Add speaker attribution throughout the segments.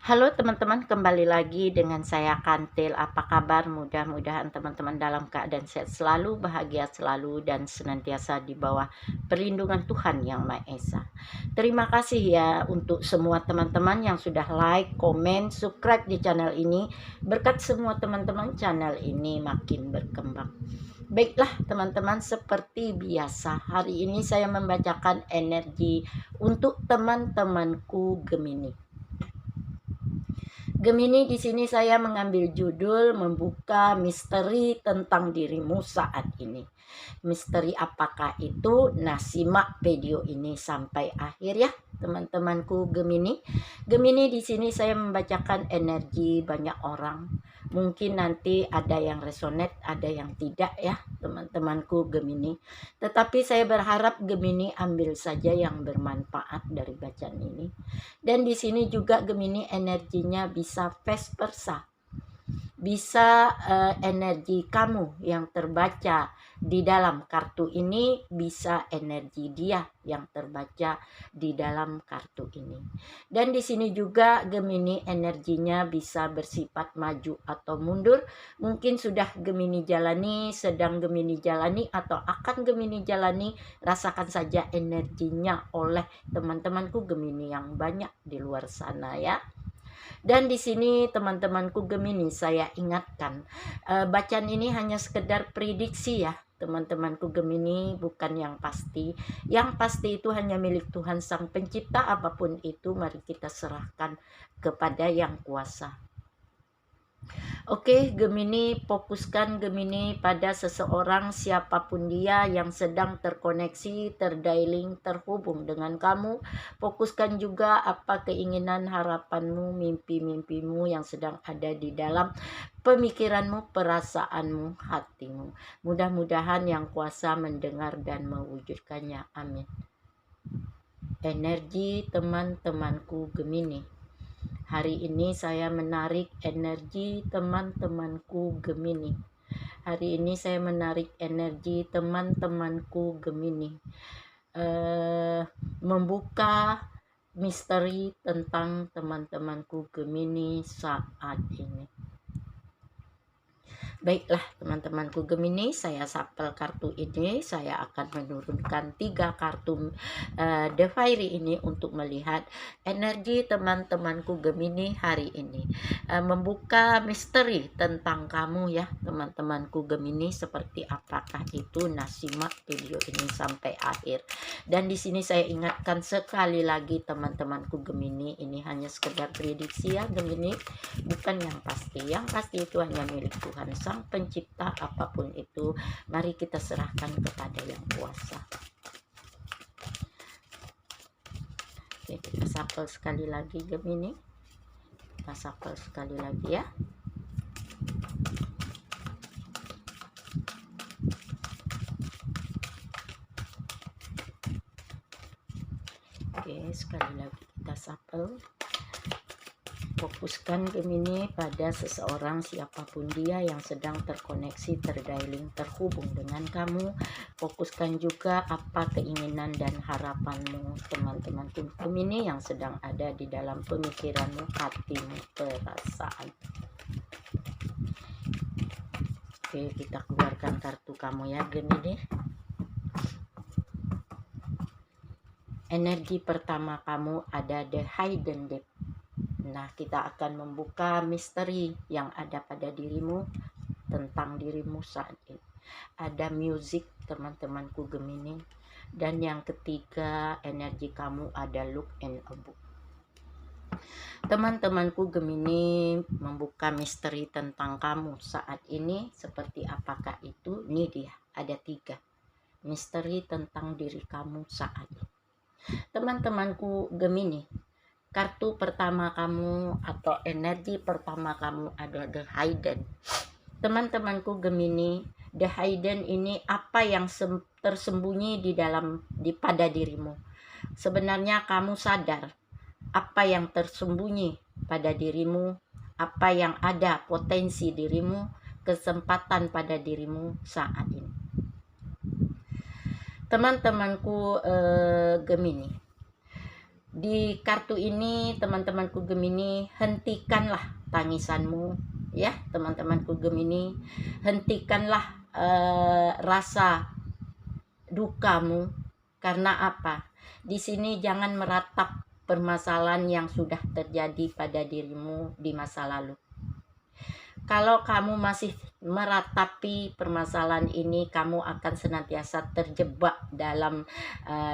Speaker 1: Halo teman-teman, kembali lagi dengan saya Kantil. Apa kabar? Mudah-mudahan teman-teman dalam keadaan sehat selalu, bahagia selalu, dan senantiasa di bawah perlindungan Tuhan Yang Maha Esa. Terima kasih ya untuk semua teman-teman yang sudah like, komen, subscribe di channel ini. Berkat semua teman-teman, channel ini makin berkembang. Baiklah teman-teman, seperti biasa hari ini saya membacakan energi untuk teman-temanku Gemini. Gemini, di sini saya mengambil judul membuka misteri tentang dirimu saat ini. Misteri apakah itu? Nah, simak video ini sampai akhir ya, teman-temanku Gemini. Gemini, di sini saya membacakan energi banyak orang. Mungkin nanti ada yang resonate, ada yang tidak ya, teman-temanku Gemini. Tetapi saya berharap Gemini ambil saja yang bermanfaat dari bacaan ini. Dan di sini juga Gemini energinya bisa vice versa. Bisa energi kamu yang terbaca di dalam kartu ini, bisa energi dia yang terbaca di dalam kartu ini. Dan di sini juga Gemini energinya bisa bersifat maju atau mundur. Mungkin sudah Gemini jalani, sedang Gemini jalani, atau akan Gemini jalani. Rasakan saja energinya oleh teman-temanku Gemini yang banyak di luar sana ya. Dan di sini teman-temanku Gemini, saya ingatkan, bacaan ini hanya sekedar prediksi ya. Teman-temanku Gemini, bukan yang pasti. Yang pasti itu hanya milik Tuhan Sang Pencipta. Apapun itu mari kita serahkan kepada Yang Kuasa. Oke, Gemini, fokuskan Gemini pada seseorang siapapun dia yang sedang terkoneksi, terdialing, terhubung dengan kamu. Fokuskan juga apa keinginan, harapanmu, mimpi-mimpimu yang sedang ada di dalam pemikiranmu, perasaanmu, hatimu. Mudah-mudahan Yang Kuasa mendengar dan mewujudkannya. Amin. Energi teman-temanku Gemini. Hari ini saya menarik energi teman-temanku Gemini. Hari ini saya menarik energi teman-temanku Gemini. Membuka misteri tentang teman-temanku Gemini saat ini. Baiklah teman-temanku Gemini, saya sapel kartu ini. Saya akan menurunkan 3 kartu The Fairy ini untuk melihat energi teman-temanku Gemini hari ini. Membuka misteri tentang kamu ya teman-temanku Gemini, seperti apakah itu. Nah, simak video ini sampai akhir. Dan di sini saya ingatkan sekali lagi teman-temanku Gemini, ini hanya sekedar prediksi ya Gemini, bukan yang pasti. Yang pasti itu hanya milik Tuhan Sang Pencipta. Apapun itu mari kita serahkan kepada Yang Kuasa. Oke, kita shuffle sekali lagi Gemini. Kita shuffle sekali lagi ya. Oke, sekali lagi kita shuffle. Fokuskan Gemini pada seseorang siapapun dia yang sedang terkoneksi, terdialing, terhubung dengan kamu. Fokuskan juga apa keinginan dan harapanmu teman-teman Gemini yang sedang ada di dalam pemikiranmu, hatimu, perasaan. Oke, kita keluarkan kartu kamu ya Gemini. Energi pertama kamu ada The Hidden Depth. Nah, kita akan membuka misteri yang ada pada dirimu, tentang dirimu saat ini. Ada music teman-temanku Gemini. Dan yang ketiga, energi kamu ada Look and a Book. Teman-temanku Gemini, membuka misteri tentang kamu saat ini seperti apakah itu? Ini dia, ada 3 misteri tentang diri kamu saat ini. Teman-temanku Gemini, kartu pertama kamu atau energi pertama kamu adalah The Hidden. Teman-temanku Gemini, The Hidden ini apa yang tersembunyi pada dirimu. Sebenarnya kamu sadar apa yang tersembunyi pada dirimu, apa yang ada potensi dirimu, kesempatan pada dirimu saat ini. Teman-temanku Gemini, Di kartu ini teman-temanku Gemini, hentikanlah tangisanmu ya teman-temanku Gemini, hentikanlah rasa dukamu. Karena apa? Di sini jangan meratap permasalahan yang sudah terjadi pada dirimu di masa lalu. Kalau kamu masih meratapi permasalahan ini, kamu akan senantiasa terjebak dalam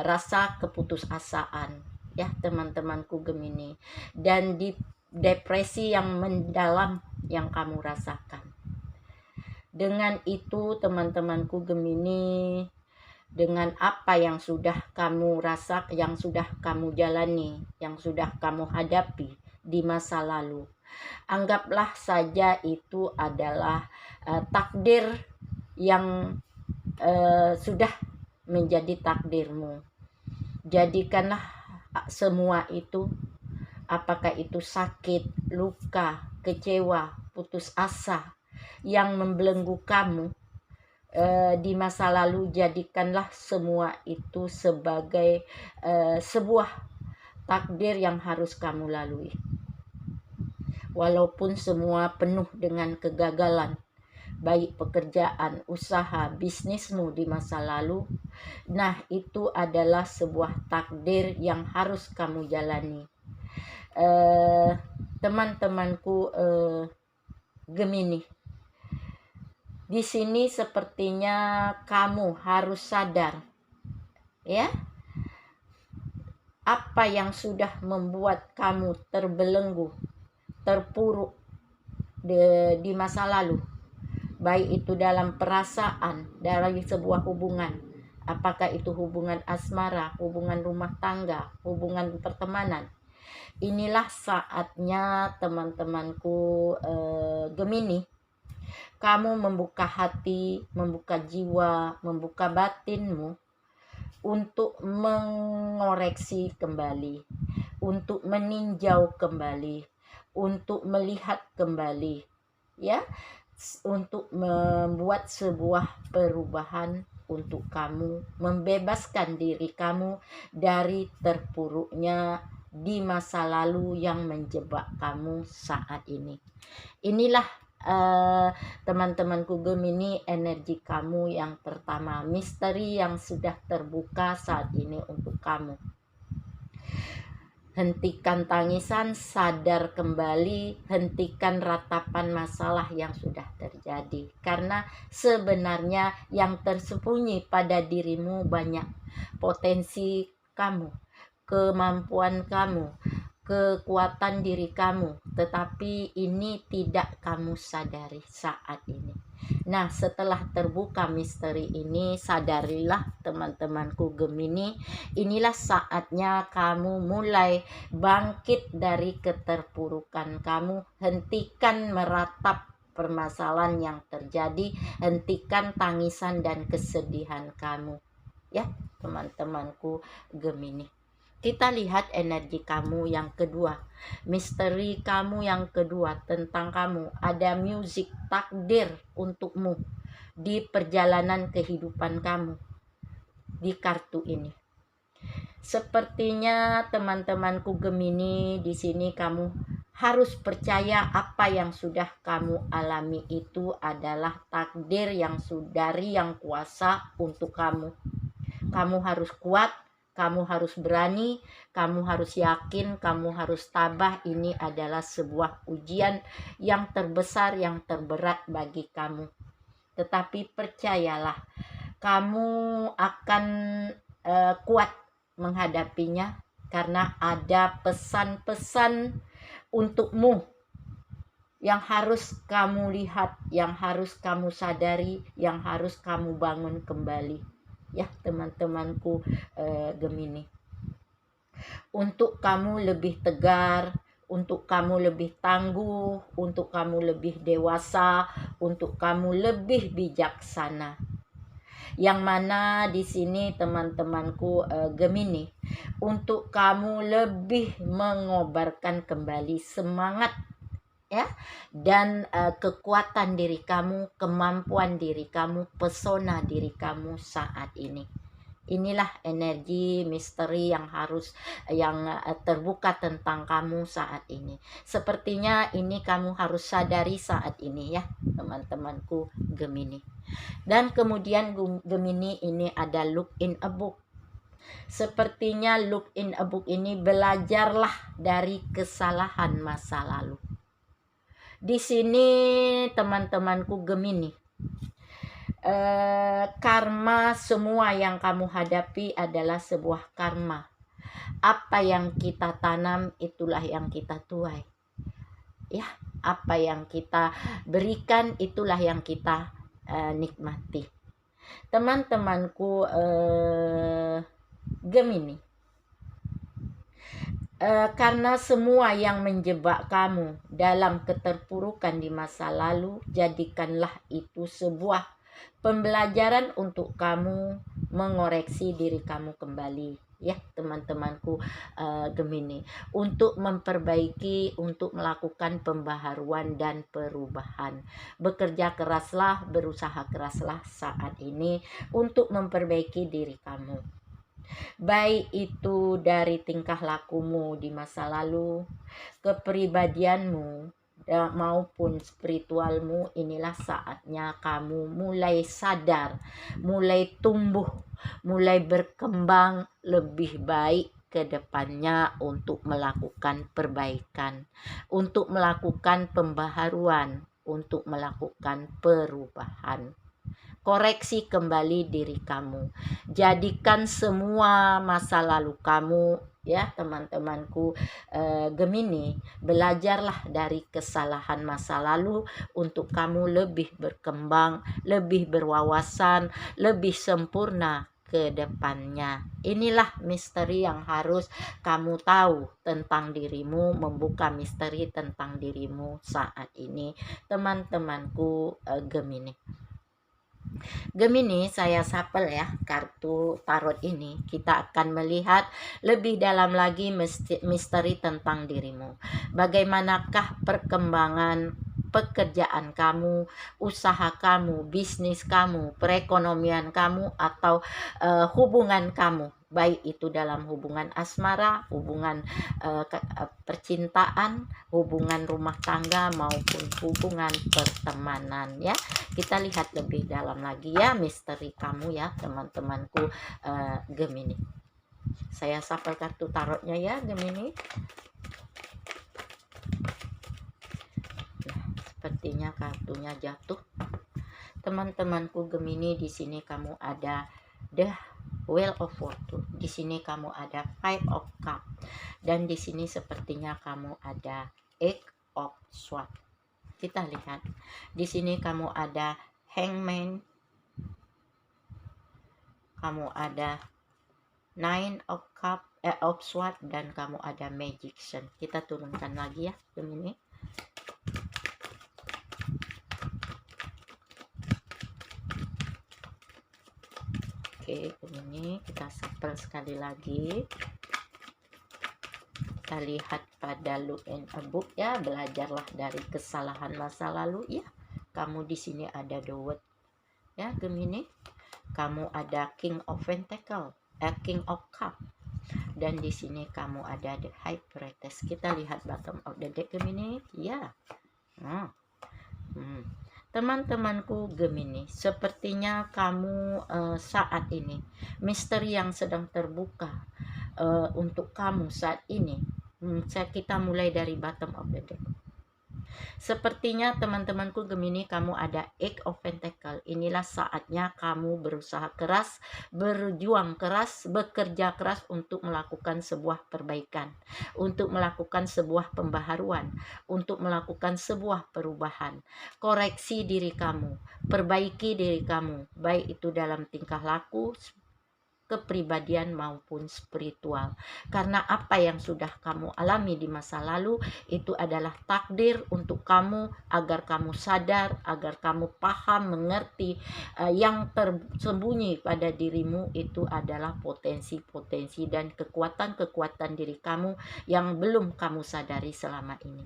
Speaker 1: rasa keputusasaan ya teman-temanku Gemini, dan di depresi yang mendalam yang kamu rasakan. Dengan itu teman-temanku Gemini, dengan apa yang sudah kamu rasa, yang sudah kamu jalani, yang sudah kamu hadapi di masa lalu, anggaplah saja itu adalah takdir yang sudah menjadi takdirmu. Jadikanlah semua itu, apakah itu sakit, luka, kecewa, putus asa yang membelenggu kamu di masa lalu, jadikanlah semua itu sebagai sebuah takdir yang harus kamu lalui. Walaupun semua penuh dengan kegagalan, baik pekerjaan, usaha, bisnismu di masa lalu, nah itu adalah sebuah takdir yang harus kamu jalani. Teman-temanku Gemini, di sini sepertinya kamu harus sadar ya, apa yang sudah membuat kamu terbelenggu, terpuruk di masa lalu, baik itu dalam perasaan, dalam sebuah hubungan, apakah itu hubungan asmara, hubungan rumah tangga, hubungan pertemanan. Inilah saatnya teman-temanku Gemini, kamu membuka hati, membuka jiwa, membuka batinmu untuk mengoreksi kembali, untuk meninjau kembali, untuk melihat kembali ya, untuk membuat sebuah perubahan untuk kamu, membebaskan diri kamu dari terpuruknya di masa lalu yang menjebak kamu saat ini. Inilah teman-temanku Gemini, energi kamu yang pertama, misteri yang sudah terbuka saat ini untuk kamu. Hentikan tangisan, sadar kembali, hentikan ratapan masalah yang sudah terjadi. Karena sebenarnya yang tersembunyi pada dirimu banyak potensi kamu, kemampuan kamu, kekuatan diri kamu, tetapi ini tidak kamu sadari saat ini. Nah, setelah terbuka misteri ini, sadarilah teman-temanku Gemini, inilah saatnya kamu mulai bangkit dari keterpurukan kamu. Hentikan meratap permasalahan yang terjadi, hentikan tangisan dan kesedihan kamu ya teman-temanku Gemini. Kita lihat energi kamu yang kedua, misteri kamu yang kedua tentang kamu. Ada musik takdir untukmu di perjalanan kehidupan kamu di kartu ini. Sepertinya teman-temanku Gemini, di sini kamu harus percaya apa yang sudah kamu alami itu adalah takdir yang dari yang kuasa untuk kamu. Kamu harus kuat, kamu harus berani, kamu harus yakin, kamu harus tabah. Ini adalah sebuah ujian yang terbesar, yang terberat bagi kamu. Tetapi percayalah, kamu akan kuat menghadapinya, karena ada pesan-pesan untukmu yang harus kamu lihat, yang harus kamu sadari, yang harus kamu bangun kembali ya teman-temanku Gemini, untuk kamu lebih tegar, untuk kamu lebih tangguh, untuk kamu lebih dewasa, untuk kamu lebih bijaksana. Yang mana di sini teman-temanku Gemini, untuk kamu lebih mengobarkan kembali semangat ya, dan kekuatan diri kamu, kemampuan diri kamu, pesona diri kamu saat ini Inilah energi misteri yang terbuka tentang kamu saat ini. Sepertinya ini kamu harus sadari saat ini ya, teman-temanku Gemini. Dan kemudian Gemini ini ada look in a book. Sepertinya look in a book ini, belajarlah dari kesalahan masa lalu. Di sini teman-temanku Gemini, karma semua yang kamu hadapi adalah sebuah karma. Apa yang kita tanam itulah yang kita tuai. Ya, apa yang kita berikan itulah yang kita nikmati. Teman-temanku Gemini, karena semua yang menjebak kamu dalam keterpurukan di masa lalu, jadikanlah itu sebuah pembelajaran untuk kamu mengoreksi diri kamu kembali ya teman-temanku Gemini, untuk memperbaiki, untuk melakukan pembaharuan dan perubahan. Bekerja keraslah, berusaha keraslah saat ini untuk memperbaiki diri kamu, baik itu dari tingkah lakumu di masa lalu, kepribadianmu, maupun spiritualmu. Inilah saatnya kamu mulai sadar, mulai tumbuh, mulai berkembang lebih baik ke depannya untuk melakukan perbaikan, untuk melakukan pembaharuan, untuk melakukan perubahan. Koreksi kembali diri kamu. Jadikan semua masa lalu kamu ya teman-temanku Gemini, belajarlah dari kesalahan masa lalu untuk kamu lebih berkembang, lebih berwawasan, lebih sempurna ke depannya. Inilah misteri yang harus kamu tahu tentang dirimu, membuka misteri tentang dirimu saat ini, teman-temanku Gemini. Gemini, saya sapel ya kartu tarot ini. Kita akan melihat lebih dalam lagi misteri tentang dirimu. Bagaimanakah perkembangan pekerjaan kamu, usaha kamu, bisnis kamu, perekonomian kamu, atau hubungan kamu, baik itu dalam hubungan asmara, hubungan percintaan, hubungan rumah tangga, maupun hubungan pertemanan ya. Kita lihat lebih dalam lagi ya misteri kamu ya teman-temanku Gemini. Saya sapel kartu tarotnya ya Gemini. Nah, sepertinya kartunya jatuh. Teman-temanku Gemini, di sini kamu ada The Wheel of Fortune. Di sini kamu ada Five of Cups. Dan di sini sepertinya kamu ada Eight of Swords. Kita lihat. Di sini kamu ada Hangman. Kamu ada Nine of Cups, of Swords, dan kamu ada Magician. Kita turunkan lagi ya, Gemini. Oke, Gemini, kita sapel sekali lagi. Kita lihat pada look in a book ya, belajarlah dari kesalahan masa lalu ya. Kamu di sini ada The World ya Gemini. Kamu ada King of Pentacles, King of Cup, dan di sini kamu ada The High Priestess. Kita lihat bottom of the deck Gemini ya. Teman-temanku Gemini, sepertinya kamu saat ini misteri yang sedang terbuka untuk kamu saat ini. Kita mulai dari bottom of the deck. Sepertinya teman-temanku Gemini, kamu ada Eight of Pentacles. Inilah saatnya kamu berusaha keras, berjuang keras, bekerja keras untuk melakukan sebuah perbaikan, untuk melakukan sebuah pembaharuan, untuk melakukan sebuah perubahan. Koreksi diri kamu, perbaiki diri kamu, baik itu dalam tingkah laku, kepribadian maupun spiritual. Karena apa yang sudah kamu alami di masa lalu itu adalah takdir untuk kamu, agar kamu sadar, agar kamu paham, mengerti yang tersembunyi pada dirimu itu adalah potensi-potensi dan kekuatan-kekuatan diri kamu yang belum kamu sadari selama ini.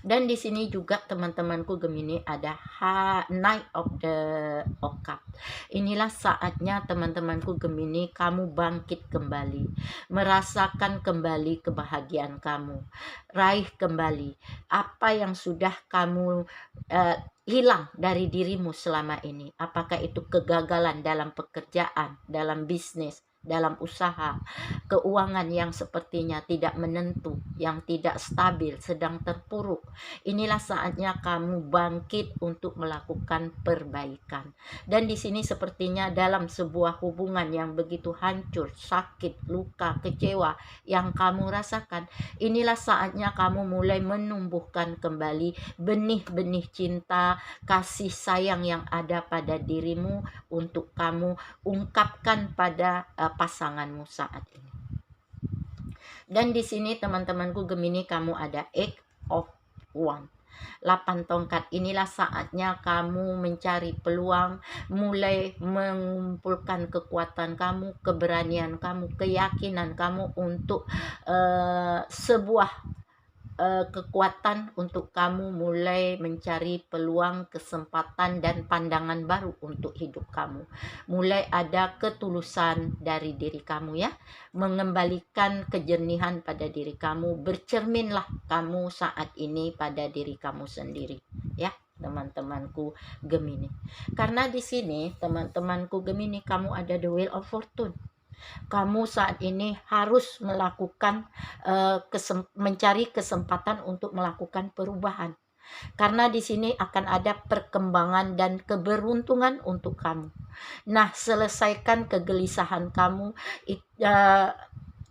Speaker 1: Dan di sini juga teman-temanku Gemini ada Knight of the Cup. Inilah saatnya teman-temanku Gemini kamu bangkit kembali, merasakan kembali kebahagiaan kamu, raih kembali apa yang sudah kamu hilang dari dirimu selama ini. Apakah itu kegagalan dalam pekerjaan, dalam bisnis, dalam usaha, keuangan yang sepertinya tidak menentu, yang tidak stabil, sedang terpuruk. Inilah saatnya kamu bangkit untuk melakukan perbaikan. Dan di sini sepertinya dalam sebuah hubungan yang begitu hancur, sakit, luka, kecewa yang kamu rasakan, inilah saatnya kamu mulai menumbuhkan kembali benih-benih cinta, kasih sayang yang ada pada dirimu untuk kamu ungkapkan pada pasanganmu saat ini. Dan di sini teman-temanku Gemini kamu ada Eight of Wands. 8 tongkat. Inilah saatnya kamu mencari peluang, mulai mengumpulkan kekuatan kamu, keberanian kamu, keyakinan kamu untuk sebuah kekuatan untuk kamu mulai mencari peluang, kesempatan dan pandangan baru untuk hidup kamu. Mulai ada ketulusan dari diri kamu ya, mengembalikan kejernihan pada diri kamu. Bercerminlah kamu saat ini pada diri kamu sendiri ya, teman-temanku Gemini. Karena di sini teman-temanku Gemini kamu ada the Wheel of Fortune. Kamu saat ini harus melakukan mencari kesempatan untuk melakukan perubahan. Karena di sini akan ada perkembangan dan keberuntungan untuk kamu. Nah, selesaikan kegelisahan kamu,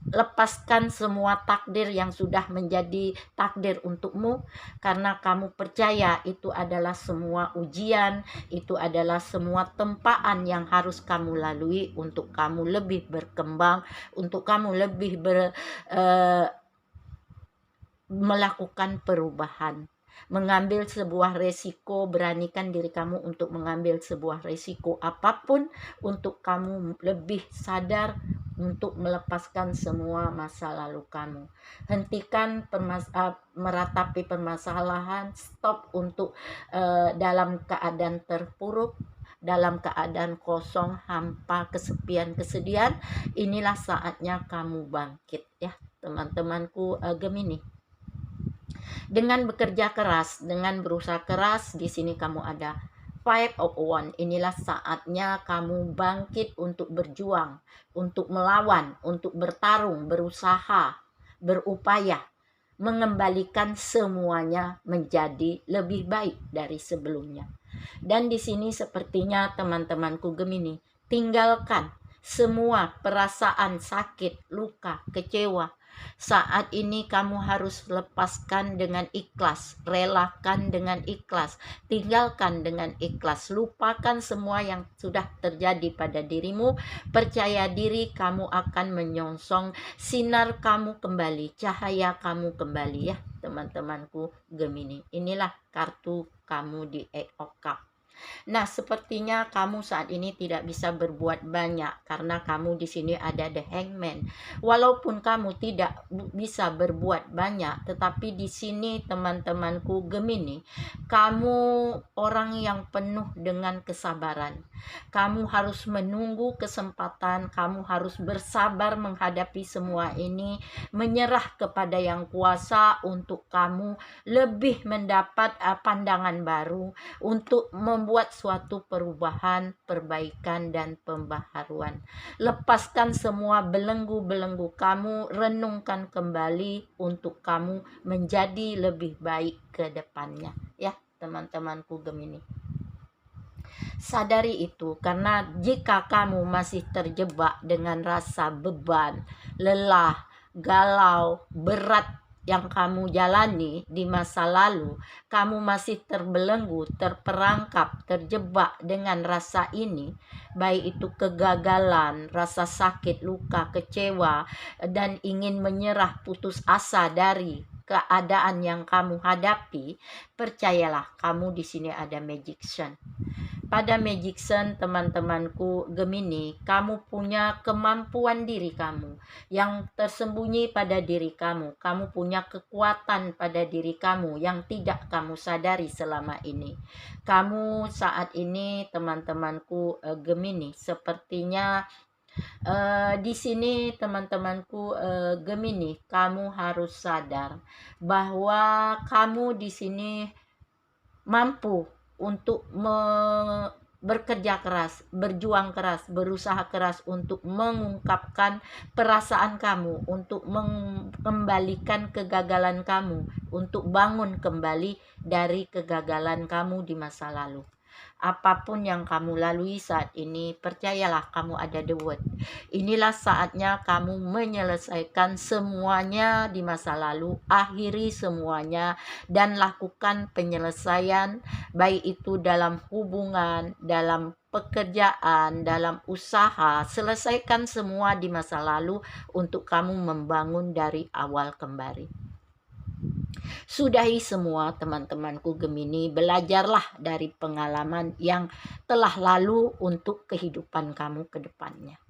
Speaker 1: lepaskan semua takdir yang sudah menjadi takdir untukmu, karena kamu percaya itu adalah semua ujian, itu adalah semua tempaan yang harus kamu lalui untuk kamu lebih berkembang, untuk kamu lebih melakukan perubahan, mengambil sebuah resiko. Beranikan diri kamu untuk mengambil sebuah resiko apapun untuk kamu lebih sadar untuk melepaskan semua masa lalu kamu. Hentikan meratapi permasalahan, stop untuk dalam keadaan terpuruk, dalam keadaan kosong, hampa, kesepian, kesedihan. Inilah saatnya kamu bangkit ya, teman-temanku Gemini. Dengan bekerja keras, dengan berusaha keras, di sini kamu ada Five of Wands. Inilah saatnya kamu bangkit untuk berjuang, untuk melawan, untuk bertarung, berusaha, berupaya, mengembalikan semuanya menjadi lebih baik dari sebelumnya. Dan di sini sepertinya teman-temanku Gemini, tinggalkan semua perasaan sakit, luka, kecewa. Saat ini kamu harus lepaskan dengan ikhlas, relakan dengan ikhlas, tinggalkan dengan ikhlas, lupakan semua yang sudah terjadi pada dirimu. Percaya diri kamu akan menyongsong sinar kamu kembali, cahaya kamu kembali ya, teman-temanku Gemini. Inilah kartu kamu di Eight of Cups. Nah, sepertinya kamu saat ini tidak bisa berbuat banyak karena kamu di sini ada the Hangman. Walaupun kamu tidak bisa berbuat banyak, tetapi di sini teman-temanku Gemini, kamu orang yang penuh dengan kesabaran. Kamu harus menunggu kesempatan, kamu harus bersabar menghadapi semua ini, menyerah kepada yang kuasa untuk kamu lebih mendapat pandangan baru untuk membuat suatu perubahan, perbaikan, dan pembaharuan. Lepaskan semua belenggu-belenggu kamu, renungkan kembali untuk kamu menjadi lebih baik ke depannya. Ya, teman-temanku Gemini. Sadari itu, karena jika kamu masih terjebak dengan rasa beban, lelah, galau, berat yang kamu jalani di masa lalu, kamu masih terbelenggu, terperangkap, terjebak dengan rasa ini, baik itu kegagalan, rasa sakit, luka, kecewa, dan ingin menyerah, putus asa dari keadaan yang kamu hadapi, percayalah kamu di sini ada magician. pada Magician, teman-temanku Gemini, kamu punya kemampuan diri kamu yang tersembunyi pada diri kamu. Kamu punya kekuatan pada diri kamu yang tidak kamu sadari selama ini. Kamu saat ini, teman-temanku Gemini, sepertinya di sini teman-temanku Gemini, kamu harus sadar bahwa kamu di sini mampu untuk bekerja keras, berjuang keras, berusaha keras untuk mengungkapkan perasaan kamu, untuk mengembalikan kegagalan kamu, untuk bangun kembali dari kegagalan kamu di masa lalu. Apapun yang kamu lalui saat ini, percayalah kamu ada the word. Inilah saatnya kamu menyelesaikan semuanya di masa lalu, akhiri semuanya, dan lakukan penyelesaian, baik itu dalam hubungan, dalam pekerjaan, dalam usaha. Selesaikan semua di masa lalu untuk kamu membangun dari awal kembali. Sudahi semua teman-temanku Gemini, belajarlah dari pengalaman yang telah lalu untuk kehidupan kamu ke depannya.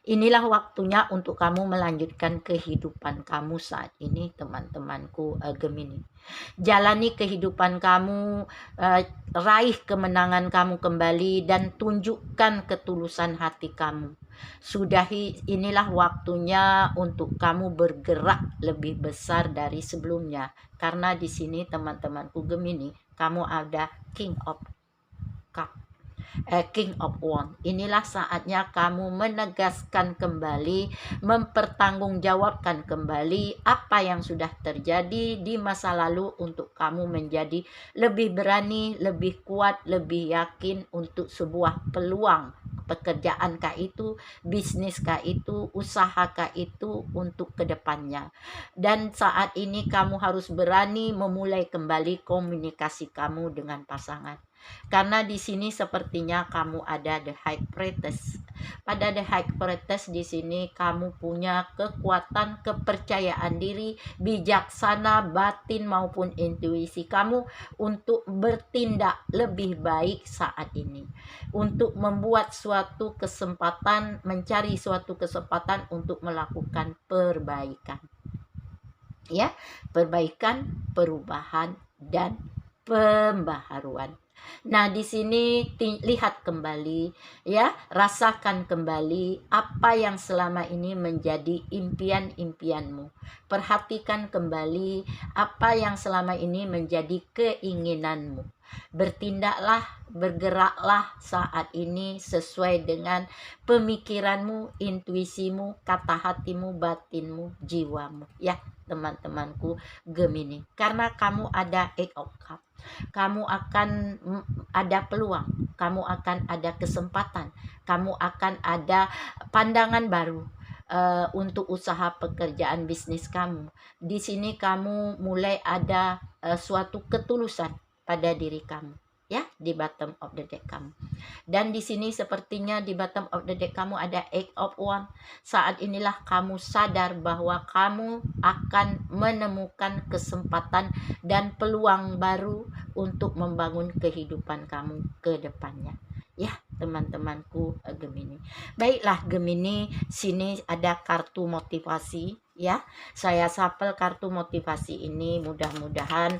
Speaker 1: Inilah waktunya untuk kamu melanjutkan kehidupan kamu saat ini, teman-temanku Gemini. Jalani kehidupan kamu, raih kemenangan kamu kembali, dan tunjukkan ketulusan hati kamu. Sudahi, inilah waktunya untuk kamu bergerak lebih besar dari sebelumnya. Karena di sini teman-temanku Gemini, kamu ada King of Cup. King of Wands. Inilah saatnya kamu menegaskan kembali, mempertanggungjawabkan kembali apa yang sudah terjadi di masa lalu untuk kamu menjadi lebih berani, lebih kuat, lebih yakin untuk sebuah peluang. Pekerjaan kah itu, bisnis kah itu, usaha kah itu untuk kedepannya. Dan saat ini kamu harus berani memulai kembali komunikasi kamu dengan pasangan. Karena di sini sepertinya kamu ada the High Priestess. Pada the High Priestess di sini kamu punya kekuatan, kepercayaan diri, bijaksana, batin maupun intuisi kamu untuk bertindak lebih baik saat ini. Untuk membuat suatu kesempatan, mencari suatu kesempatan untuk melakukan perbaikan. Ya, perbaikan, perubahan, dan pembaharuan. Nah, di sini lihat kembali, ya, rasakan kembali apa yang selama ini menjadi impian-impianmu. Perhatikan kembali apa yang selama ini menjadi keinginanmu. Bertindaklah, bergeraklah saat ini sesuai dengan pemikiranmu, intuisimu, kata hatimu, batinmu, jiwamu. Ya, teman-temanku Gemini. Karena kamu ada Eight of Cups. Kamu akan ada peluang, kamu akan ada kesempatan, kamu akan ada pandangan baru untuk usaha pekerjaan bisnis kamu. Di sini kamu mulai ada suatu ketulusan pada diri kamu, ya, di bottom of the deck kamu. Dan di sini sepertinya di bottom of the deck kamu ada Eight of Wands. Saat inilah kamu sadar bahwa kamu akan menemukan kesempatan dan peluang baru untuk membangun kehidupan kamu ke depannya. Ya, teman-temanku Gemini. Baiklah Gemini, sini ada kartu motivasi. Ya, saya sapel kartu motivasi ini, mudah-mudahan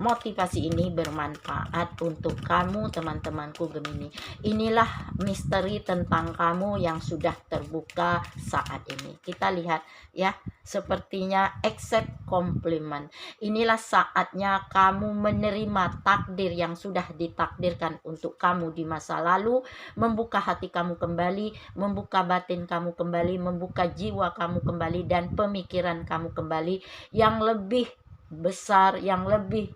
Speaker 1: motivasi ini bermanfaat untuk kamu teman-temanku Gemini. Inilah misteri tentang kamu yang sudah terbuka saat ini. Kita lihat ya, sepertinya accept compliment. Inilah saatnya kamu menerima takdir yang sudah ditakdirkan untuk kamu di masa lalu, membuka hati kamu kembali, membuka batin kamu kembali, membuka jiwa kamu kembali, dan pemikiran kamu kembali yang lebih besar, yang lebih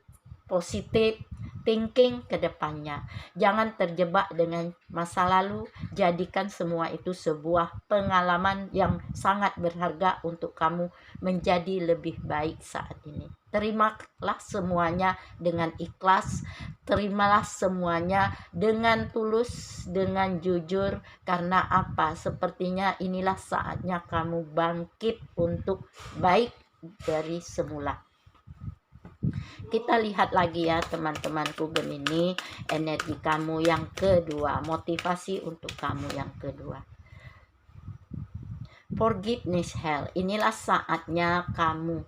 Speaker 1: positif thinking ke depannya. Jangan terjebak dengan masa lalu, jadikan semua itu sebuah pengalaman yang sangat berharga untuk kamu menjadi lebih baik saat ini. Terimalah semuanya dengan ikhlas, terimalah semuanya dengan tulus, dengan jujur. Karena apa? Sepertinya inilah saatnya kamu bangkit untuk baik dari semula. Kita lihat lagi ya teman-temanku Gemini, energi kamu yang kedua, motivasi untuk kamu yang kedua. Forgiveness hell, inilah saatnya kamu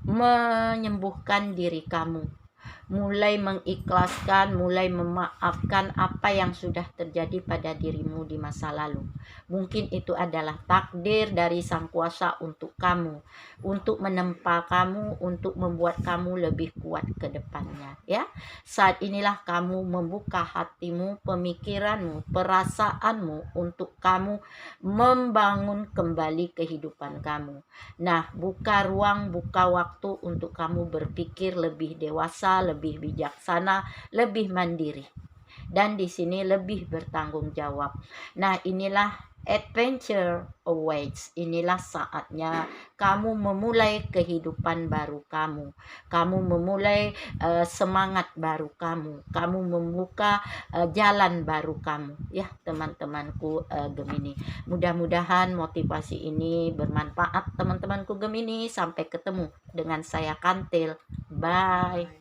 Speaker 1: menyembuhkan diri kamu, mulai mengikhlaskan, mulai memaafkan apa yang sudah terjadi pada dirimu di masa lalu. Mungkin itu adalah takdir dari Sang Kuasa untuk kamu, untuk menempa kamu, untuk membuat kamu lebih kuat ke depannya, ya. Saat inilah kamu membuka hatimu, pemikiranmu, perasaanmu untuk kamu membangun kembali kehidupan kamu. Nah, buka ruang, buka waktu untuk kamu berpikir lebih dewasa, lebih bijaksana, lebih mandiri. Dan di sini lebih bertanggung jawab. Nah, inilah adventure awaits. Inilah saatnya kamu memulai kehidupan baru kamu. Kamu memulai semangat baru kamu. Kamu membuka jalan baru kamu. Ya, teman-temanku Gemini. Mudah-mudahan motivasi ini bermanfaat teman-temanku Gemini. Sampai ketemu dengan saya Kantil. Bye.